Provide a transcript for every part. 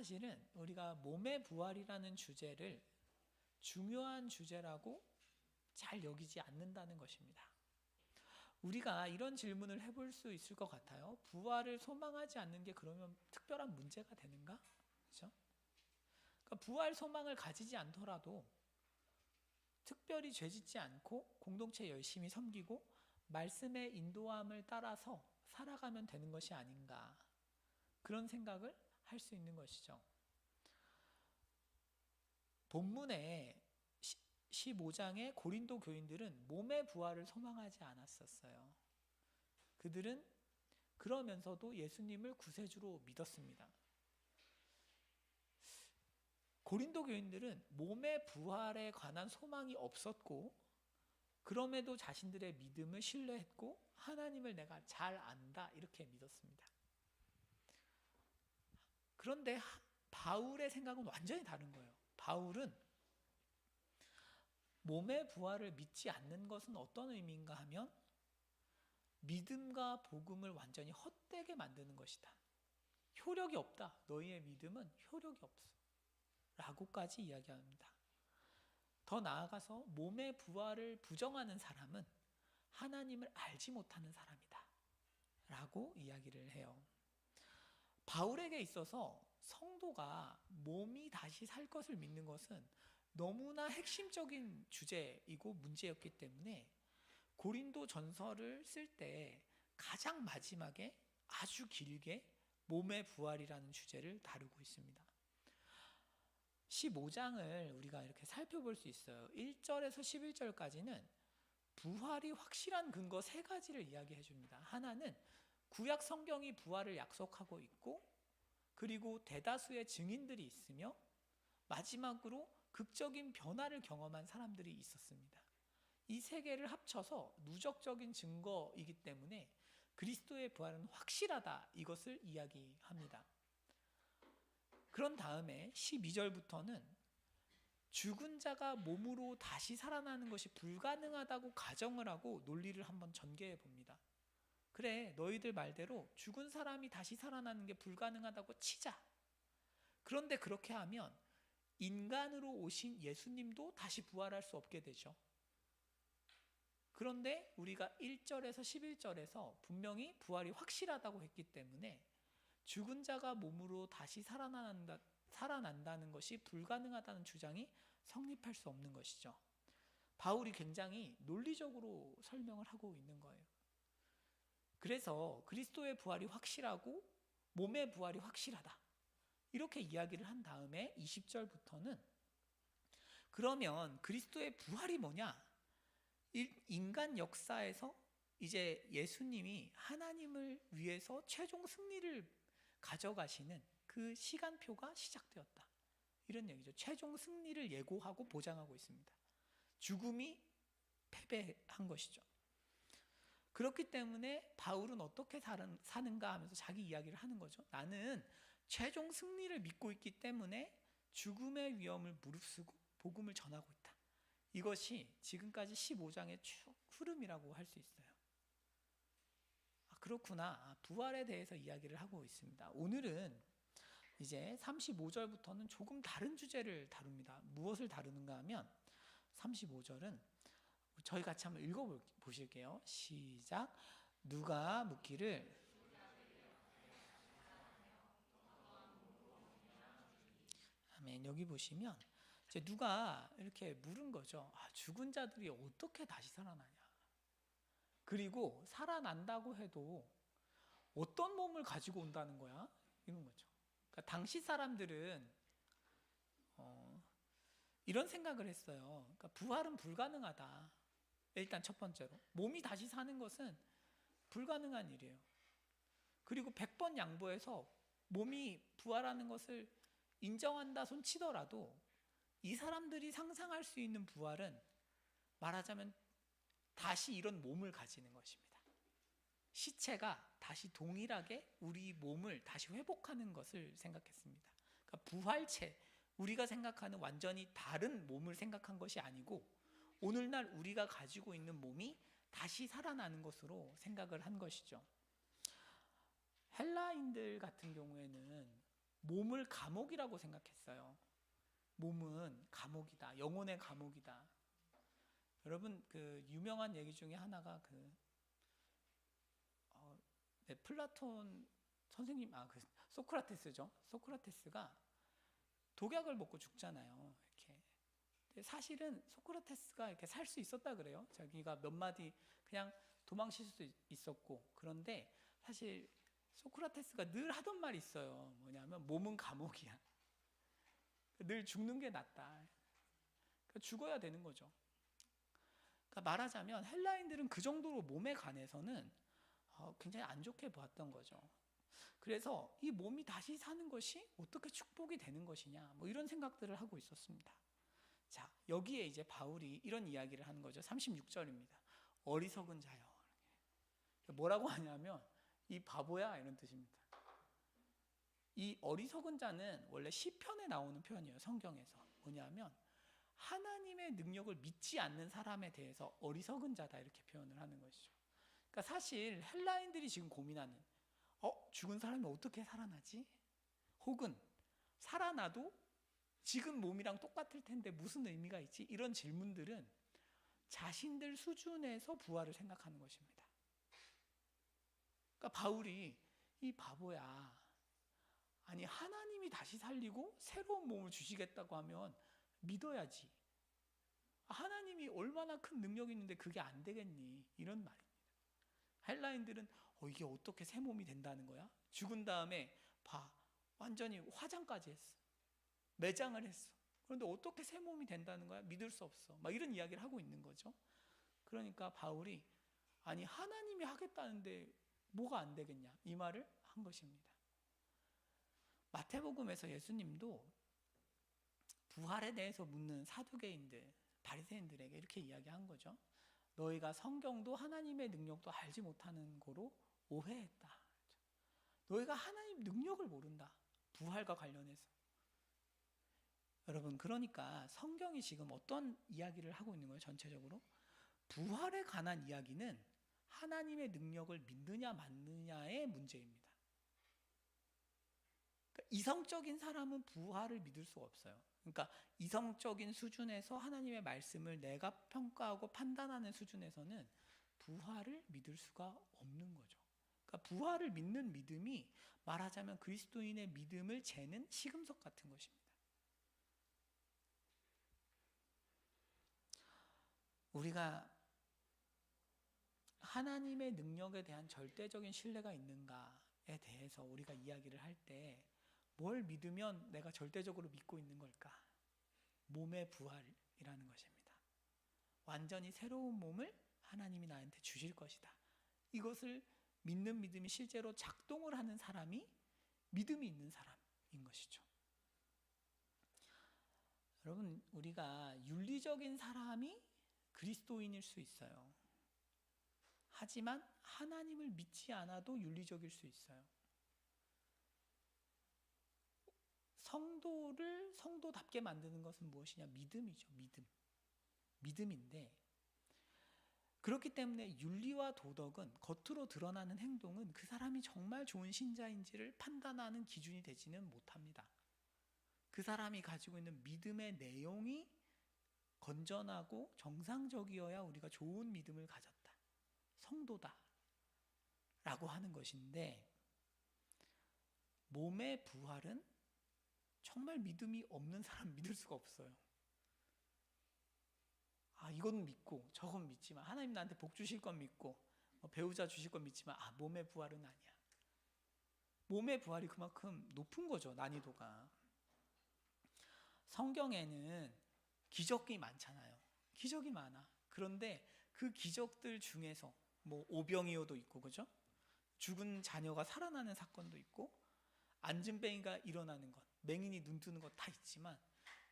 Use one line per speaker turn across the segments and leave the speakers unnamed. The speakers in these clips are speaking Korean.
사실은 우리가 몸의 부활이라는 주제를 중요한 주제라고 잘 여기지 않는다는 것입니다. 우리가 이런 질문을 해볼 수 있을 것 같아요. 부활을 소망하지 않는 게 그러면 특별한 문제가 되는가? 그렇죠? 그러니까 부활 소망을 가지지 않더라도 특별히 죄짓지 않고 공동체 열심히 섬기고 말씀의 인도함을 따라서 살아가면 되는 것이 아닌가, 그런 생각을 할 수 있는 것이죠. 본문의 15장의 고린도 교인들은 몸의 부활을 소망하지 않았었어요. 그들은 그러면서도 예수님을 구세주로 믿었습니다. 고린도 교인들은 몸의 부활에 관한 소망이 없었고, 그럼에도 자신들의 믿음을 신뢰했고 하나님을 내가 잘 안다 이렇게 믿었습니다. 그런데 바울의 생각은 완전히 다른 거예요. 바울은 몸의 부활을 믿지 않는 것은 어떤 의미인가 하면 믿음과 복음을 완전히 헛되게 만드는 것이다. 효력이 없다. 너희의 믿음은 효력이 없어. 라고까지 이야기합니다. 더 나아가서 몸의 부활을 부정하는 사람은 하나님을 알지 못하는 사람이다. 라고 이야기를 해요. 바울에게 있어서 성도가 몸이 다시 살 것을 믿는 것은 너무나 핵심적인 주제이고 문제였기 때문에 고린도 전서를 쓸 때 가장 마지막에 아주 길게 몸의 부활이라는 주제를 다루고 있습니다. 15장을 우리가 이렇게 살펴볼 수 있어요. 1절에서 11절까지는 부활이 확실한 근거 3가지를 이야기해 줍니다. 하나는 구약 성경이 부활을 약속하고 있고, 그리고 대다수의 증인들이 있으며, 마지막으로 극적인 변화를 경험한 사람들이 있었습니다. 이 3개를 합쳐서 누적적인 증거이기 때문에 그리스도의 부활은 확실하다, 이것을 이야기합니다. 그런 다음에 12절부터는 죽은 자가 몸으로 다시 살아나는 것이 불가능하다고 가정을 하고 논리를 한번 전개해 봅니다. 그래, 너희들 말대로 죽은 사람이 다시 살아나는 게 불가능하다고 치자. 그런데 그렇게 하면 인간으로 오신 예수님도 다시 부활할 수 없게 되죠. 그런데 우리가 1절에서 11절에서 분명히 부활이 확실하다고 했기 때문에 죽은 자가 몸으로 다시 살아난다는 것이 불가능하다는 주장이 성립할 수 없는 것이죠. 바울이 굉장히 논리적으로 설명을 하고 있는 거예요. 그래서 그리스도의 부활이 확실하고 몸의 부활이 확실하다, 이렇게 이야기를 한 다음에 20절부터는 그러면 그리스도의 부활이 뭐냐? 인간 역사에서 이제 예수님이 하나님을 위해서 최종 승리를 가져가시는 그 시간표가 시작되었다, 이런 얘기죠. 최종 승리를 예고하고 보장하고 있습니다. 죽음이 패배한 것이죠. 그렇기 때문에 바울은 어떻게 사는가 하면서 자기 이야기를 하는 거죠. 나는 최종 승리를 믿고 있기 때문에 죽음의 위험을 무릅쓰고 복음을 전하고 있다. 이것이 지금까지 15장의 쭉 흐름이라고 할 수 있어요. 그렇구나. 부활에 대해서 이야기를 하고 있습니다. 오늘은 이제 35절부터는 조금 다른 주제를 다룹니다. 무엇을 다루는가 하면 35절은 저희 같이 한번 읽어보실게요. 시작. 누가 묻기를 아멘. 여기 보시면 이제 누가 이렇게 물은 거죠. 죽은 자들이 어떻게 다시 살아나냐? 그리고 살아난다고 해도 어떤 몸을 가지고 온다는 거야? 이런 거죠. 그러니까 당시 사람들은 이런 생각을 했어요. 그러니까 부활은 불가능하다. 일단 첫 번째로 몸이 다시 사는 것은 불가능한 일이에요. 그리고 100번 양보해서 몸이 부활하는 것을 인정한다 손 치더라도 이 사람들이 상상할 수 있는 부활은 말하자면 다시 이런 몸을 가지는 것입니다. 시체가 다시 동일하게 우리 몸을 다시 회복하는 것을 생각했습니다. 그러니까 부활체, 우리가 생각하는 완전히 다른 몸을 생각한 것이 아니고 오늘날 우리가 가지고 있는 몸이 다시 살아나는 것으로 생각을 한 것이죠. 헬라인들 같은 경우에는 몸을 감옥이라고 생각했어요. 몸은 감옥이다. 영혼의 감옥이다. 여러분 그 유명한 얘기 중에 하나가 네, 플라톤 선생님 그 소크라테스죠. 소크라테스가 독약을 먹고 죽잖아요. 이렇게. 근데 사실은 소크라테스가 이렇게 살 수 있었다 그래요. 자기가 몇 마디 그냥 도망칠 수 있었고. 그런데 사실 소크라테스가 늘 하던 말이 있어요. 뭐냐면 몸은 감옥이야. 늘 죽는 게 낫다. 그러니까 죽어야 되는 거죠. 그러니까 말하자면 헬라인들은 그 정도로 몸에 관해서는 굉장히 안 좋게 보았던 거죠. 그래서 이 몸이 다시 사는 것이 어떻게 축복이 되는 것이냐, 뭐 이런 생각들을 하고 있었습니다. 자, 여기에 이제 바울이 이런 이야기를 하는 거죠. 36절입니다. 어리석은 자여. 뭐라고 하냐면 이 바보야 이런 뜻입니다. 이 어리석은 자는 원래 시편에 나오는 표현이에요. 성경에서. 뭐냐면 하나님의 능력을 믿지 않는 사람에 대해서 어리석은 자다 이렇게 표현을 하는 것이죠. 그러니까 사실 헬라인들이 지금 고민하는 죽은 사람이 어떻게 살아나지? 혹은 살아나도 지금 몸이랑 똑같을 텐데 무슨 의미가 있지? 이런 질문들은 자신들 수준에서 부활을 생각하는 것입니다. 그러니까 바울이 이 바보야. 아니 하나님이 다시 살리고 새로운 몸을 주시겠다고 하면 믿어야지. 하나님이 얼마나 큰 능력이 있는데 그게 안 되겠니? 이런 말입니다. 헬라인들은 이게 어떻게 새 몸이 된다는 거야? 죽은 다음에 완전히 화장까지 했어. 매장을 했어. 그런데 어떻게 새 몸이 된다는 거야? 믿을 수 없어. 막 이런 이야기를 하고 있는 거죠. 그러니까 바울이 아니 하나님이 하겠다는데 뭐가 안 되겠냐? 이 말을 한 것입니다. 마태복음에서 예수님도 부활에 대해서 묻는 사두개인들, 바리새인들에게 이렇게 이야기한 거죠. 너희가 성경도 하나님의 능력도 알지 못하는 거로 오해했다. 너희가 하나님 능력을 모른다. 부활과 관련해서. 여러분 그러니까 성경이 지금 어떤 이야기를 하고 있는 거예요? 전체적으로 부활에 관한 이야기는 하나님의 능력을 믿느냐 맞느냐의 문제입니다. 그러니까 이성적인 사람은 부활을 믿을 수가 없어요. 그러니까 이성적인 수준에서 하나님의 말씀을 내가 평가하고 판단하는 수준에서는 부활을 믿을 수가 없는 거죠. 그러니까 부활을 믿는 믿음이 말하자면 그리스도인의 믿음을 재는 시금석 같은 것입니다. 우리가 하나님의 능력에 대한 절대적인 신뢰가 있는가에 대해서 우리가 이야기를 할 때 뭘 믿으면 내가 절대적으로 믿고 있는 걸까? 몸의 부활이라는 것입니다. 완전히 새로운 몸을 하나님이 나한테 주실 것이다. 이것을 믿는 믿음이 실제로 작동을 하는 사람이 믿음이 있는 사람인 것이죠. 여러분 우리가 윤리적인 사람이 그리스도인일 수 있어요. 하지만 하나님을 믿지 않아도 윤리적일 수 있어요. 성도를 성도답게 만드는 것은 무엇이냐? 믿음이죠. 믿음인데 그렇기 때문에 윤리와 도덕은 겉으로 드러나는 행동은 그 사람이 정말 좋은 신자인지를 판단하는 기준이 되지는 못합니다. 그 사람이 가지고 있는 믿음의 내용이 건전하고 정상적이어야 우리가 좋은 믿음을 가졌다. 성도다. 라고 하는 것인데 몸의 부활은 정말 믿음이 없는 사람 믿을 수가 없어요. 이건 믿고 저건 믿지만 하나님 나한테 복 주실 건 믿고 배우자 주실 건 믿지만 몸의 부활은 아니야. 몸의 부활이 그만큼 높은 거죠. 난이도가. 성경에는 기적이 많잖아요. 기적이 많아. 그런데 그 기적들 중에서 오병이어도 있고 그죠? 죽은 자녀가 살아나는 사건도 있고 안진뱅이가 일어나는 것, 맹인이 눈 뜨는 것 다 있지만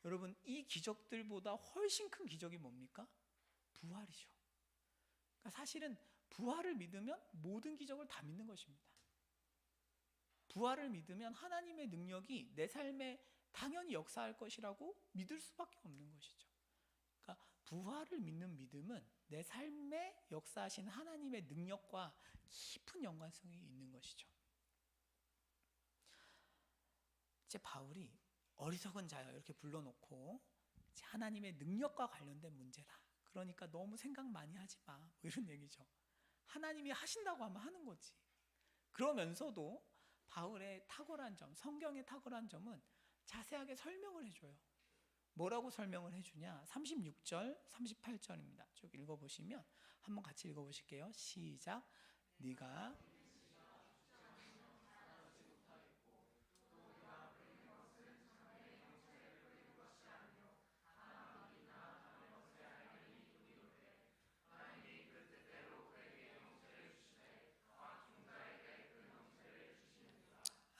여러분 이 기적들보다 훨씬 큰 기적이 뭡니까? 부활이죠. 그러니까 사실은 부활을 믿으면 모든 기적을 다 믿는 것입니다. 부활을 믿으면 하나님의 능력이 내 삶에 당연히 역사할 것이라고 믿을 수밖에 없는 것이죠. 그러니까 부활을 믿는 믿음은 내 삶에 역사하신 하나님의 능력과 깊은 연관성이 있는 것이죠. 이제 바울이 어리석은 자여 이렇게 불러놓고 이제 하나님의 능력과 관련된 문제다. 그러니까 너무 생각 많이 하지 마. 뭐 이런 얘기죠. 하나님이 하신다고 하면 하는 거지. 그러면서도 바울의 탁월한 점, 성경의 탁월한 점은 자세하게 설명을 해줘요. 뭐라고 설명을 해주냐? 36절, 38절입니다. 쭉 읽어보시면 한번 같이 읽어보실게요. 시작. 네가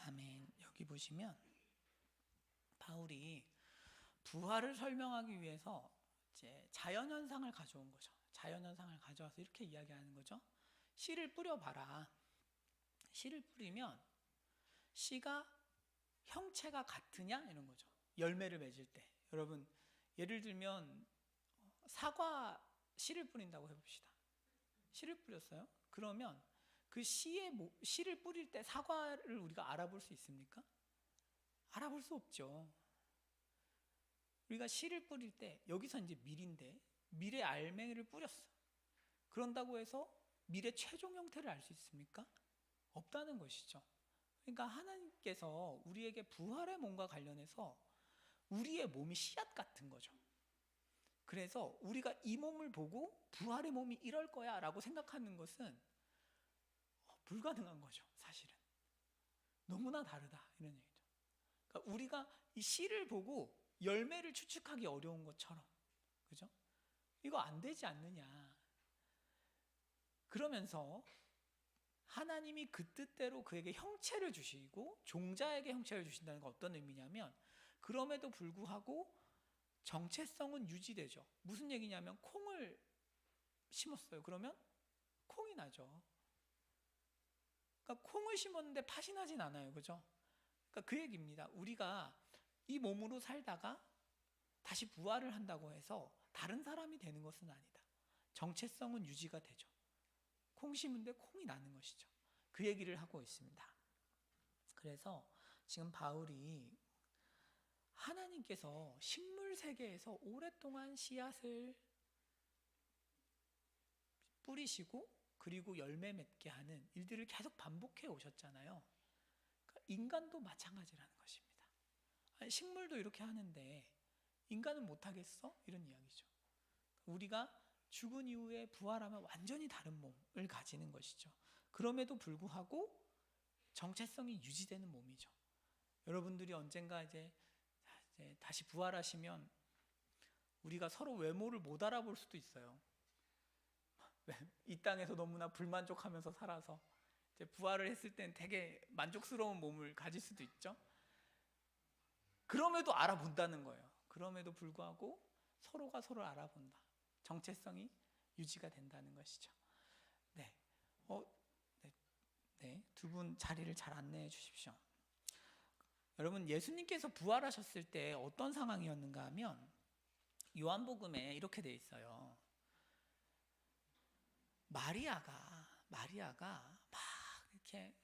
아멘. 여기 보시면 바울이 부활을 설명하기 위해서 이제 자연현상을 가져온 거죠. 자연현상을 가져와서 이렇게 이야기하는 거죠. 씨를 뿌려봐라. 씨를 뿌리면 씨가 형체가 같으냐? 이런 거죠. 열매를 맺을 때. 여러분, 예를 들면 사과 씨를 뿌린다고 해봅시다. 씨를 뿌렸어요. 그러면 그 씨를 뿌릴 때 사과를 우리가 알아볼 수 있습니까? 알아볼 수 없죠. 우리가 씨를 뿌릴 때 여기서 이제 밀인데 밀의 알맹이를 뿌렸어. 그런다고 해서 밀의 최종 형태를 알 수 있습니까? 없다는 것이죠. 그러니까 하나님께서 우리에게 부활의 몸과 관련해서 우리의 몸이 씨앗 같은 거죠. 그래서 우리가 이 몸을 보고 부활의 몸이 이럴 거야 라고 생각하는 것은 불가능한 거죠. 사실은 너무나 다르다 이런 얘기죠. 그러니까 우리가 이 씨를 보고 열매를 추측하기 어려운 것처럼, 그죠? 이거 안 되지 않느냐. 그러면서 하나님이 그 뜻대로 그에게 형체를 주시고 종자에게 형체를 주신다는 건 어떤 의미냐면, 그럼에도 불구하고 정체성은 유지되죠. 무슨 얘기냐면 콩을 심었어요. 그러면 콩이 나죠. 그러니까 콩을 심었는데 팥이 나진 않아요. 그죠? 그러니까 그 얘기입니다. 우리가 이 몸으로 살다가 다시 부활을 한다고 해서 다른 사람이 되는 것은 아니다. 정체성은 유지가 되죠. 콩 심은데 콩이 나는 것이죠. 그 얘기를 하고 있습니다. 그래서 지금 바울이 하나님께서 식물 세계에서 오랫동안 씨앗을 뿌리시고 그리고 열매 맺게 하는 일들을 계속 반복해 오셨잖아요. 그러니까 인간도 마찬가지라는 것입니다. 아니, 식물도 이렇게 하는데 인간은 못하겠어? 이런 이야기죠. 우리가 죽은 이후에 부활하면 완전히 다른 몸을 가지는 것이죠. 그럼에도 불구하고 정체성이 유지되는 몸이죠. 여러분들이 언젠가 이제 다시 부활하시면 우리가 서로 외모를 못 알아볼 수도 있어요. 이 땅에서 너무나 불만족하면서 살아서 이제 부활을 했을 땐 되게 만족스러운 몸을 가질 수도 있죠. 그럼에도 알아본다는 거예요. 그럼에도 불구하고 서로가 서로를 알아본다. 정체성이 유지가 된다는 것이죠. 네, 네, 두 분 자리를 잘 안내해 주십시오. 여러분, 예수님께서 부활하셨을 때 어떤 상황이었는가 하면 요한복음에 이렇게 돼 있어요. 마리아가 막 이렇게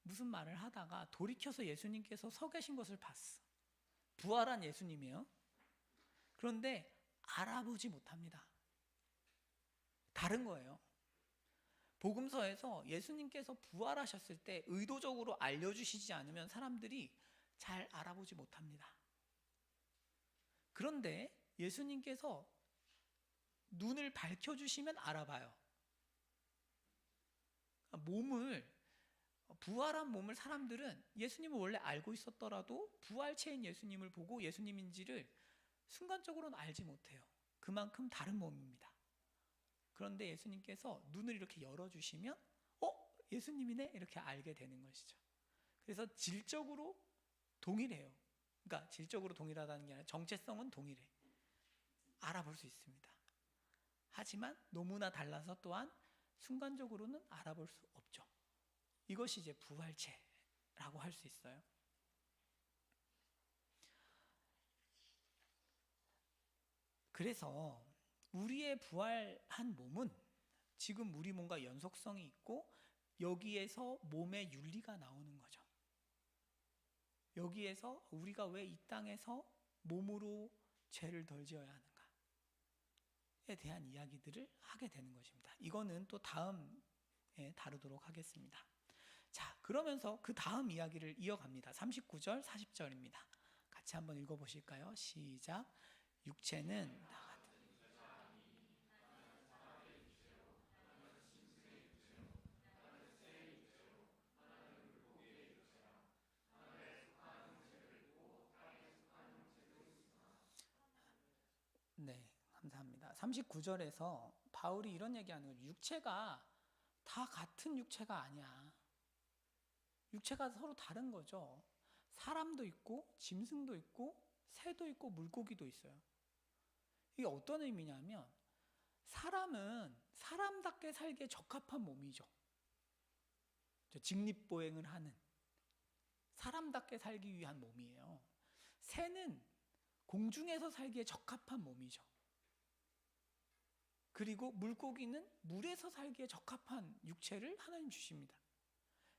무슨 말을 하다가 돌이켜서 예수님께서 서 계신 것을 봤어. 부활한 예수님이에요. 그런데 알아보지 못합니다. 다른 거예요. 복음서에서 예수님께서 부활하셨을 때 의도적으로 알려주시지 않으면 사람들이 잘 알아보지 못합니다. 그런데 예수님께서 눈을 밝혀주시면 알아봐요. 부활한 몸을 사람들은 예수님을 원래 알고 있었더라도 부활체인 예수님을 보고 예수님인지를 순간적으로는 알지 못해요. 그만큼 다른 몸입니다. 그런데 예수님께서 눈을 이렇게 열어주시면 예수님이네? 이렇게 알게 되는 것이죠. 그래서 질적으로 동일해요. 그러니까 질적으로 동일하다는 게 아니라 정체성은 동일해. 알아볼 수 있습니다. 하지만 너무나 달라서 또한 순간적으로는 알아볼 수 없죠. 이것이 이제 부활체라고 할 수 있어요. 그래서 우리의 부활한 몸은 지금 우리 몸과 연속성이 있고 여기에서 몸의 윤리가 나오는 거죠. 여기에서 우리가 왜 이 땅에서 몸으로 죄를 덜 지어야 하는가에 대한 이야기들을 하게 되는 것입니다. 이거는 또 다음에 다루도록 하겠습니다. 자, 그러면서 그 다음 이야기를 이어갑니다. 39절, 40절입니다. 같이 한번 읽어보실까요? 시작. 육체는 네, 감사합니다. 39절에서 바울이 이런 얘기하는 거죠. 육체가 다 같은 육체가 아니야. 육체가 서로 다른 거죠. 사람도 있고 짐승도 있고 새도 있고 물고기도 있어요. 이게 어떤 의미냐면 사람은 사람답게 살기에 적합한 몸이죠. 직립보행을 하는 사람답게 살기 위한 몸이에요. 새는 공중에서 살기에 적합한 몸이죠. 그리고 물고기는 물에서 살기에 적합한 육체를 하나님 주십니다.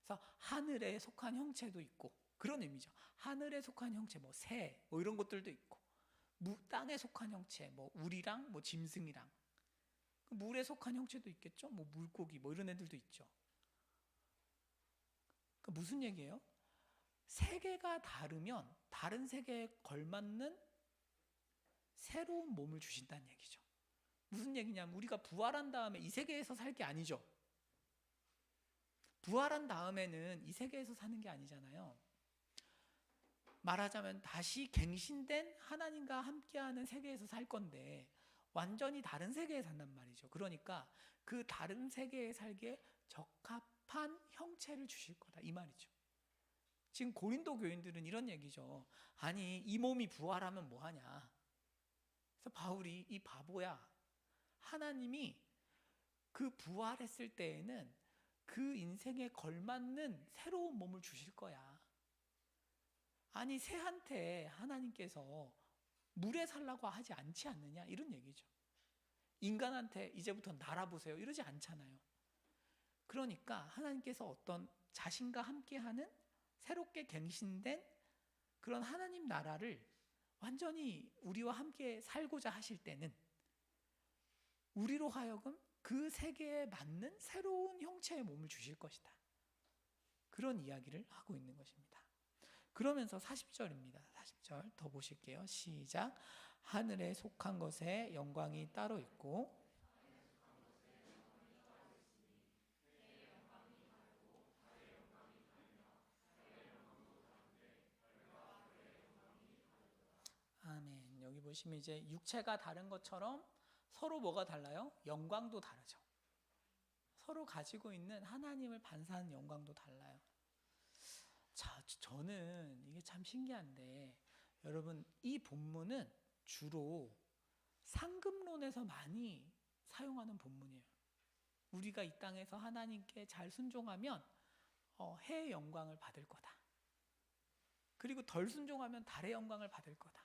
그래서 하늘에 속한 형체도 있고 그런 의미죠. 하늘에 속한 형체, 뭐 새, 뭐 이런 것들도 있고, 땅에 속한 형체, 뭐 우리랑 뭐 짐승이랑, 물에 속한 형체도 있겠죠. 뭐 물고기, 뭐 이런 애들도 있죠. 그러니까 무슨 얘기예요? 세계가 다르면 다른 세계에 걸맞는 새로운 몸을 주신다는 얘기죠. 무슨 얘기냐면 우리가 부활한 다음에 이 세계에서 살 게 아니죠. 부활한 다음에는 이 세계에서 사는 게 아니잖아요. 말하자면 다시 갱신된 하나님과 함께하는 세계에서 살 건데 완전히 다른 세계에 산단 말이죠. 그러니까 그 다른 세계에 살기에 적합한 형체를 주실 거다 이 말이죠. 지금 고린도 교인들은 이런 얘기죠. 아니 이 몸이 부활하면 뭐하냐. 그래서 바울이 이 바보야. 하나님이 그 부활했을 때에는 그 인생에 걸맞는 새로운 몸을 주실 거야. 아니 새한테 하나님께서 물에 살라고 하지 않지 않느냐 이런 얘기죠. 인간한테 이제부터 날아보세요 이러지 않잖아요. 그러니까 하나님께서 어떤 자신과 함께하는 새롭게 갱신된 그런 하나님 나라를 완전히 우리와 함께 살고자 하실 때는 우리로 하여금 그 세계에 맞는 새로운 형체의 몸을 주실 것이다. 그런 이야기를 하고 있는 것입니다. 그러면서 40절입니다. 40절 더 보실게요. 시작. 하늘에 속한 것에 영광이 따로 있고 아멘. 여기 보시면 이제 육체가 다른 것처럼 서로 뭐가 달라요? 영광도 다르죠. 서로 가지고 있는 하나님을 반사하는 영광도 달라요. 자, 저는 이게 참 신기한데 여러분 이 본문은 주로 상급론에서 많이 사용하는 본문이에요. 우리가 이 땅에서 하나님께 잘 순종하면 해의 영광을 받을 거다. 그리고 덜 순종하면 달의 영광을 받을 거다.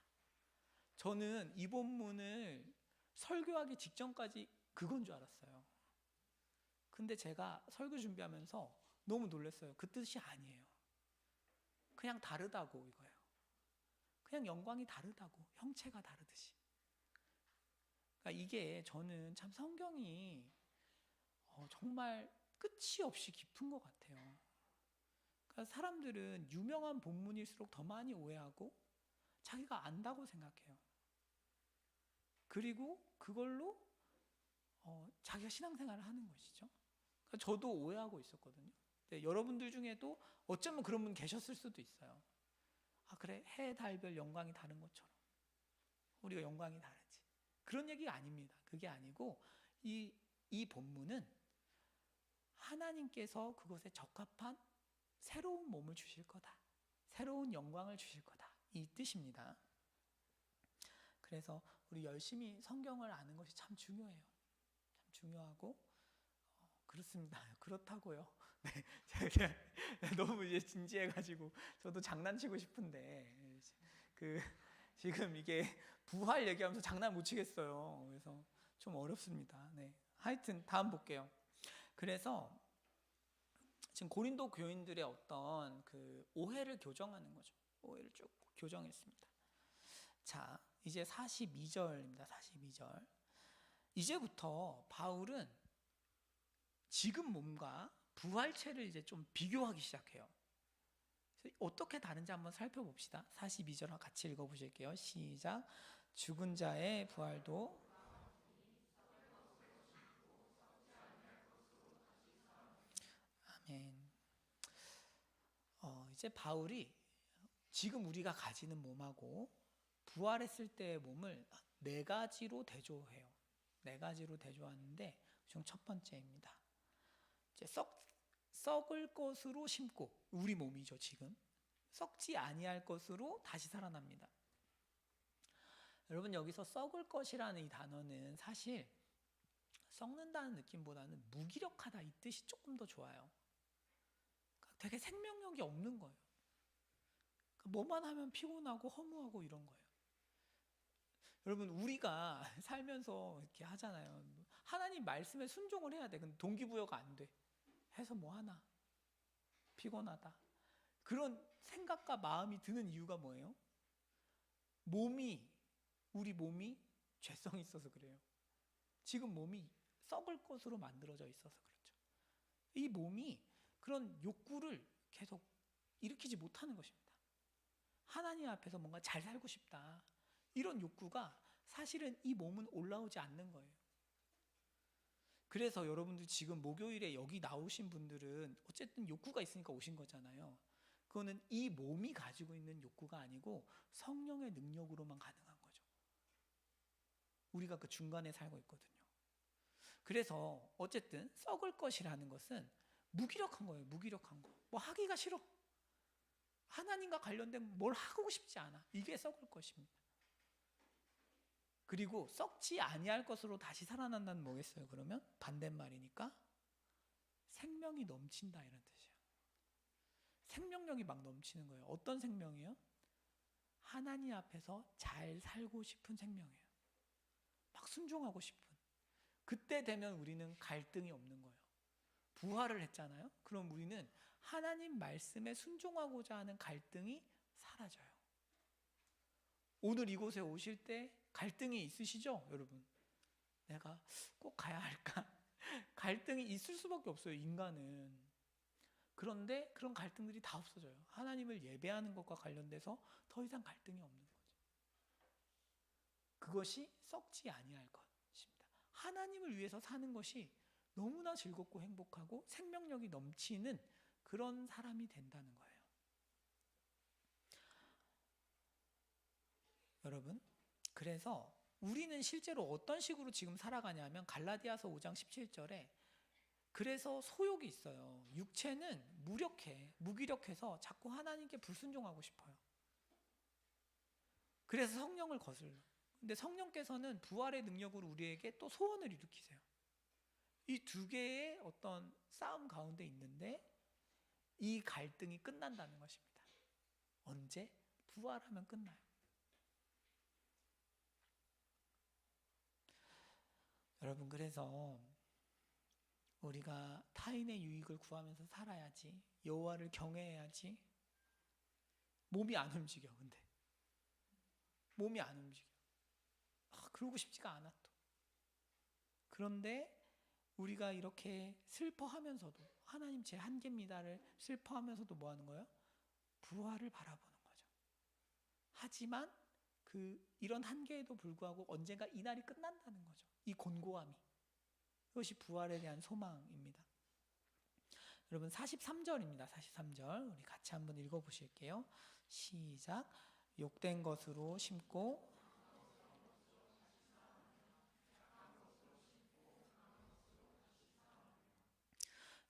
저는 이 본문을 설교하기 직전까지 그건 줄 알았어요. 근데 제가 설교 준비하면서 너무 놀랐어요. 그 뜻이 아니에요. 그냥 다르다고 이거예요. 그냥 영광이 다르다고, 형체가 다르듯이. 그러니까 이게 저는 참 성경이 정말 끝이 없이 깊은 것 같아요. 그러니까 사람들은 유명한 본문일수록 더 많이 오해하고 자기가 안다고 생각해요. 그리고 그걸로 자기가 신앙생활을 하는 것이죠. 그러니까 저도 오해하고 있었거든요. 근데 여러분들 중에도 어쩌면 그런 분 계셨을 수도 있어요. 아 그래 해, 달, 별 영광이 다른 것처럼 우리가 영광이 다르지. 그런 얘기가 아닙니다. 그게 아니고 이 본문은 하나님께서 그것에 적합한 새로운 몸을 주실 거다. 새로운 영광을 주실 거다. 이 뜻입니다. 그래서 우리 열심히 성경을 아는 것이 참 중요해요. 참 중요하고 그렇습니다. 그렇다고요. 네, 제가 너무 이제 진지해가지고 저도 장난치고 싶은데 지금 이게 부활 얘기하면서 장난 못 치겠어요. 그래서 좀 어렵습니다. 네, 하여튼 다음 볼게요. 그래서 지금 고린도 교인들의 어떤 그 오해를 교정하는 거죠. 오해를 쭉 교정했습니다. 자, 이제 42절입니다. 42절. 이제부터 바울은 지금 몸과 부활체를 이제 좀 비교하기 시작해요. 어떻게 다른지 한번 살펴봅시다. 42절 같이 읽어보실게요. 시작. 죽은 자의 부활도 아멘. 이제 바울이 지금 우리가 가지는 몸하고 부활했을 때의 몸을 네 가지로 대조해요. 네 가지로 대조하는데 그중 첫 번째입니다. 이제 썩을 것으로 심고, 우리 몸이죠. 지금 썩지 아니할 것으로 다시 살아납니다. 여러분, 여기서 썩을 것이라는 이 단어는 사실 썩는다는 느낌보다는 무기력하다 이 뜻이 조금 더 좋아요. 되게 생명력이 없는 거예요. 뭐만 하면 피곤하고 허무하고 이런 거예요. 여러분, 우리가 살면서 이렇게 하잖아요. 하나님 말씀에 순종을 해야 돼. 근데 동기부여가 안 돼. 해서 뭐 하나? 피곤하다. 그런 생각과 마음이 드는 이유가 뭐예요? 우리 몸이 죄성이 있어서 그래요. 지금 몸이 썩을 것으로 만들어져 있어서 그렇죠. 이 몸이 그런 욕구를 계속 일으키지 못하는 것입니다. 하나님 앞에서 뭔가 잘 살고 싶다, 이런 욕구가 사실은 이 몸은 올라오지 않는 거예요. 그래서 여러분들 지금 목요일에 여기 나오신 분들은 어쨌든 욕구가 있으니까 오신 거잖아요. 그거는 이 몸이 가지고 있는 욕구가 아니고 성령의 능력으로만 가능한 거죠. 우리가 그 중간에 살고 있거든요. 그래서 어쨌든 썩을 것이라는 것은 무기력한 거예요. 무기력한 거. 뭐 하기가 싫어. 하나님과 관련된 뭘 하고 싶지 않아. 이게 썩을 것입니다. 그리고 썩지 아니할 것으로 다시 살아난다는 뭐겠어요? 그러면 반대말이니까 생명이 넘친다 이런 뜻이에요. 생명력이 막 넘치는 거예요. 어떤 생명이요? 하나님 앞에서 잘 살고 싶은 생명이에요. 막 순종하고 싶은. 그때 되면 우리는 갈등이 없는 거예요. 부활을 했잖아요. 그럼 우리는 하나님 말씀에 순종하고자 하는 갈등이 사라져요. 오늘 이곳에 오실 때 갈등이 있으시죠, 여러분? 내가 꼭 가야 할까? 갈등이 있을 수밖에 없어요, 인간은. 그런데 그런 갈등들이 다 없어져요. 하나님을 예배하는 것과 관련돼서 더 이상 갈등이 없는 거죠. 그것이 썩지 아니할 것입니다. 하나님을 위해서 사는 것이 너무나 즐겁고 행복하고 생명력이 넘치는 그런 사람이 된다는 거예요. 여러분, 그래서 우리는 실제로 어떤 식으로 지금 살아가냐면 갈라디아서 5장 17절에 그래서 소욕이 있어요. 육체는 무기력해서 자꾸 하나님께 불순종하고 싶어요. 그래서 성령을 거슬러. 근데 성령께서는 부활의 능력으로 우리에게 또 소원을 일으키세요. 이 두 개의 어떤 싸움 가운데 있는데 이 갈등이 끝난다는 것입니다. 언제? 부활하면 끝나요. 여러분, 그래서 우리가 타인의 유익을 구하면서 살아야지. 여호와를 경외해야지. 몸이 안 움직여. 근데 몸이 안 움직여. 그러고 싶지가 않아 또. 그런데 우리가 이렇게 슬퍼하면서도 하나님 제 한계입니다를 슬퍼하면서도 뭐 하는 거예요? 부활을 바라보는 거죠. 하지만 이런 한계에도 불구하고 언젠가 이 날이 끝난다는 거죠. 이 곤고함이. 이것이 부활에 대한 소망입니다. 여러분, 43절입니다. 43절 우리 같이 한번 읽어보실게요. 시작. 욕된 것으로 심고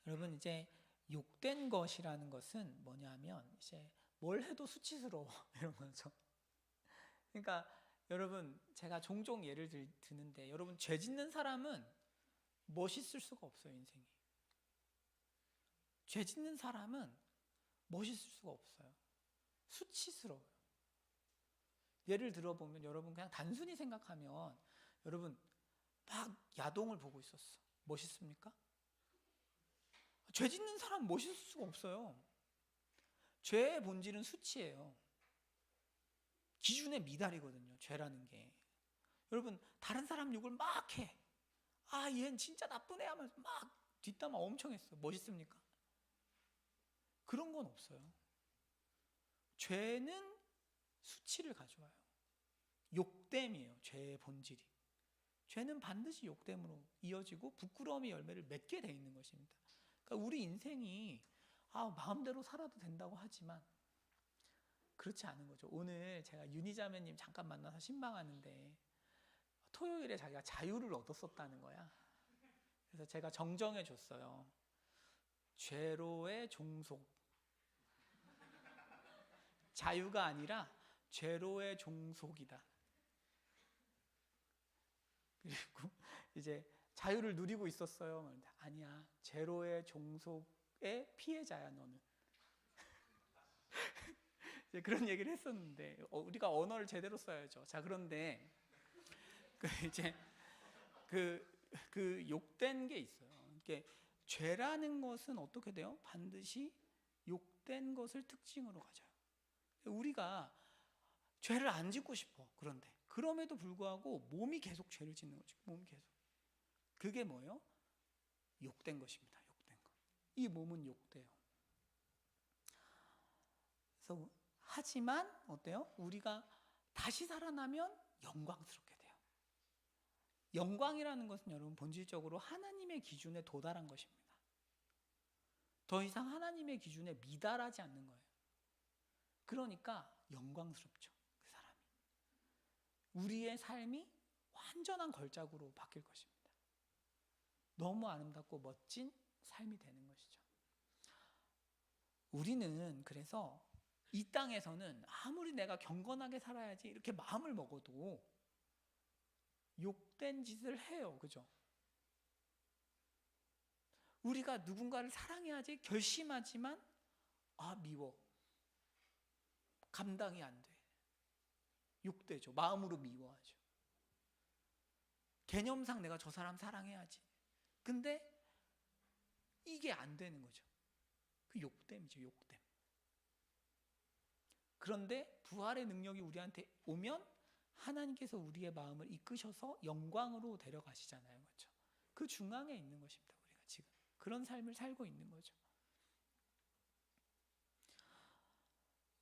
여러분, 이제 욕된 것이라는 것은 뭐냐면 이제 뭘 해도 수치스러워 이런 거죠. 그러니까 여러분, 제가 종종 예를 드는데 여러분, 죄 짓는 사람은 멋있을 수가 없어요. 인생이. 죄 짓는 사람은 멋있을 수가 없어요. 수치스러워요. 예를 들어보면 여러분 그냥 단순히 생각하면 여러분 막 야동을 보고 있었어. 멋있습니까? 죄 짓는 사람 멋있을 수가 없어요. 죄의 본질은 수치예요. 기준에 미달이거든요. 죄라는 게. 여러분 다른 사람 욕을 막 해. 아, 얘는 진짜 나쁜 애 하면서 막 뒷담화 엄청 했어. 멋있습니까? 그런 건 없어요. 죄는 수치를 가져와요. 욕됨이에요. 죄의 본질이. 죄는 반드시 욕됨으로 이어지고 부끄러움의 열매를 맺게 돼 있는 것입니다. 그러니까 우리 인생이 마음대로 살아도 된다고 하지만 그렇지 않은 거죠. 오늘 제가 윤희자매님 잠깐 만나서 신방하는데 토요일에 자기가 자유를 얻었었다는 거야. 그래서 제가 정정해 줬어요. 죄로의 종속. 자유가 아니라 죄로의 종속이다. 그리고 이제 자유를 누리고 있었어요. 아니야, 죄로의 종속의 피해자야 너는. 이제 그런 얘기를 했었는데 우리가 언어를 제대로 써야죠. 자, 그런데 이제 그 욕된 게 있어요. 이게 죄라는 것은 어떻게 돼요? 반드시 욕된 것을 특징으로 가져요. 우리가 죄를 안 짓고 싶어. 그런데 그럼에도 불구하고 몸이 계속 죄를 짓는 거죠. 몸이 계속. 그게 뭐예요? 욕된 것입니다. 욕된 것. 이 몸은 욕돼요. 그래서 하지만 어때요? 우리가 다시 살아나면 영광스럽게 돼요. 영광이라는 것은 여러분 본질적으로 하나님의 기준에 도달한 것입니다. 더 이상 하나님의 기준에 미달하지 않는 거예요. 그러니까 영광스럽죠. 그 사람이. 우리의 삶이 완전한 걸작으로 바뀔 것입니다. 너무 아름답고 멋진 삶이 되는 것이죠. 우리는 그래서 이 땅에서는 아무리 내가 경건하게 살아야지 이렇게 마음을 먹어도 욕된 짓을 해요. 그죠? 우리가 누군가를 사랑해야지 결심하지만 미워. 감당이 안 돼. 욕되죠. 마음으로 미워하죠. 개념상 내가 저 사람 사랑해야지. 근데 이게 안 되는 거죠. 그 욕됨이죠. 욕됨. 그런데 부활의 능력이 우리한테 오면 하나님께서 우리의 마음을 이끄셔서 영광으로 데려가시잖아요. 그렇죠? 그 중앙에 있는 것입니다. 우리가 지금 그런 삶을 살고 있는 거죠.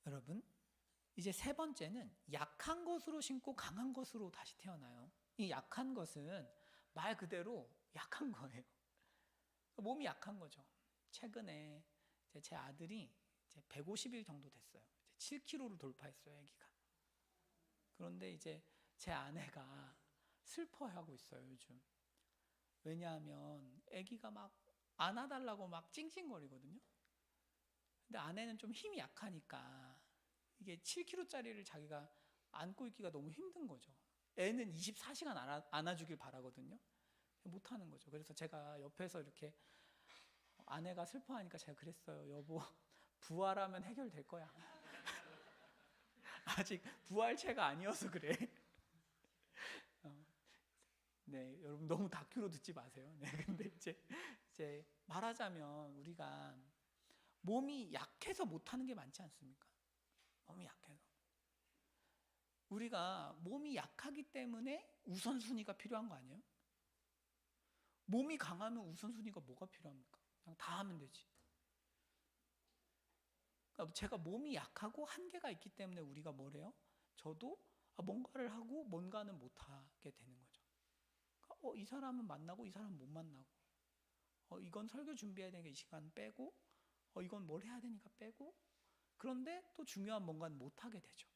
여러분, 이제 세 번째는 약한 것으로 심고 강한 것으로 다시 태어나요. 이 약한 것은 말 그대로 약한 거예요. 몸이 약한 거죠. 최근에 제 아들이 이제 150일 정도 됐어요. 이제 7kg를 돌파했어요, 아기가. 그런데 이제 제 아내가 슬퍼하고 있어요, 요즘. 왜냐하면 아기가 막 안아달라고 막 찡찡거리거든요. 근데 아내는 좀 힘이 약하니까 이게 7kg짜리를 자기가 안고 있기가 너무 힘든 거죠. 애는 24시간 안아주길 바라거든요. 못하는 거죠. 그래서 제가 옆에서 이렇게 아내가 슬퍼하니까 제가 그랬어요. 여보, 부활하면 해결될 거야. 아직 부활체가 아니어서 그래. 네, 여러분 너무 다큐로 듣지 마세요. 네, 근데 이제 말하자면 우리가 몸이 약해서 못하는 게 많지 않습니까? 몸이 약해서. 우리가 몸이 약하기 때문에 우선순위가 필요한 거 아니에요? 몸이 강하면 우선순위가 뭐가 필요합니까? 그냥 다 하면 되지. 그러니까 제가 몸이 약하고 한계가 있기 때문에 우리가 뭐래요? 저도 뭔가를 하고 뭔가는 못하게 되는 거죠. 그러니까 이 사람은 만나고 이 사람은 못 만나고 이건 설교 준비해야 되니까 이 시간 빼고 이건 뭘 해야 되니까 빼고 그런데 또 중요한 뭔가는 못하게 되죠.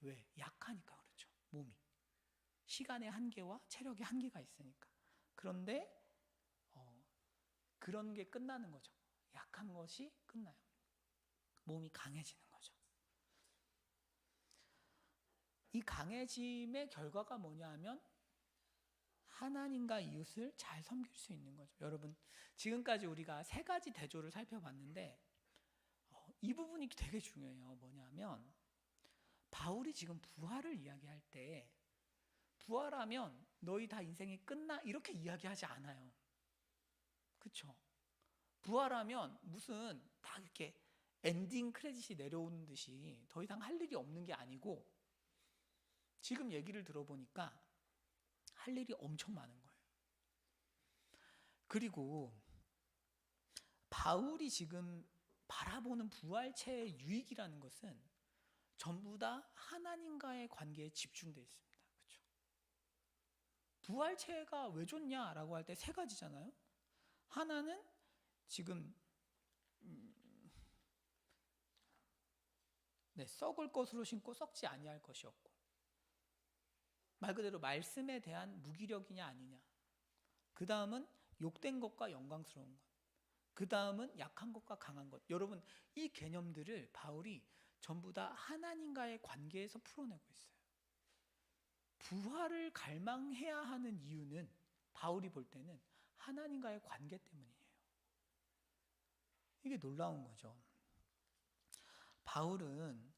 왜? 약하니까 그렇죠. 몸이. 시간의 한계와 체력의 한계가 있으니까. 그런데 그런 게 끝나는 거죠. 약한 것이 끝나요. 몸이 강해지는 거죠. 이 강해짐의 결과가 뭐냐 하면 하나님과 이웃을 잘 섬길 수 있는 거죠. 여러분, 지금까지 우리가 세 가지 대조를 살펴봤는데 이 부분이 되게 중요해요. 뭐냐면 바울이 지금 부활을 이야기할 때 부활하면 너희 다 인생이 끝나 이렇게 이야기하지 않아요. 그렇죠? 부활하면 무슨 다 이렇게 엔딩 크레딧이 내려오는 듯이 더 이상 할 일이 없는 게 아니고, 지금 얘기를 들어보니까 할 일이 엄청 많은 거예요. 그리고 바울이 지금 바라보는 부활체의 유익이라는 것은 전부 다 하나님과의 관계에 집중되어 있습니다. 그렇죠? 부활체가 왜 좋냐라고 할 때 세 가지잖아요. 하나는 지금 썩을 것으로 심고 썩지 아니할 것이었고, 말 그대로 말씀에 대한 무기력이냐 아니냐. 그 다음은 욕된 것과 영광스러운 것. 그 다음은 약한 것과 강한 것. 여러분, 이 개념들을 바울이 전부 다 하나님과의 관계에서 풀어내고 있어요. 부활을 갈망해야 하는 이유는 바울이 볼 때는 하나님과의 관계 때문이에요. 이게 놀라운 거죠. 바울은